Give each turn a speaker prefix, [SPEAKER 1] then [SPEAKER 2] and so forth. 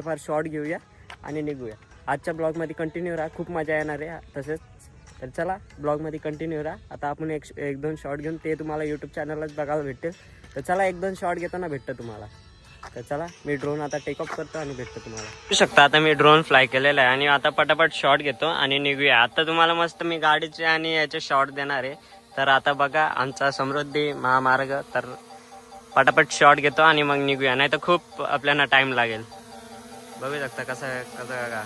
[SPEAKER 1] थोडेफार शॉर्ट घेऊया आणि निघूया. आजच्या ब्लॉगमध्ये कंटिन्यू राहा, खूप मजा येणार आहे. तसेच तर चला ब्लॉगमध्ये कंटिन्यू राहा. आता आपण एक दोन शॉर्ट घेऊन ते तुम्हाला यूट्यूब चॅनललाच बघायला भेटेल. तर चला 1-2 शॉर्ट घेताना भेटतं तुम्हाला. तर चला मी ड्रोन आता टेक ऑफ करतो आणि भेटतो तुम्हाला. बघू शकता आता मी ड्रोन फ्लाय केलेला आहे आणि आता पटापट शॉट घेतो आणि निघूया. आता तुम्हाला मस्त मी गाडीचे आणि याचे शॉट देणार आहे. तर आता बघा आमचा समृद्धी महामार्ग. तर पटापट शॉट घेतो आणि मग निघूया, नाही तर खूप आपल्याला टाइम लागेल. बघू शकता कसं कसं का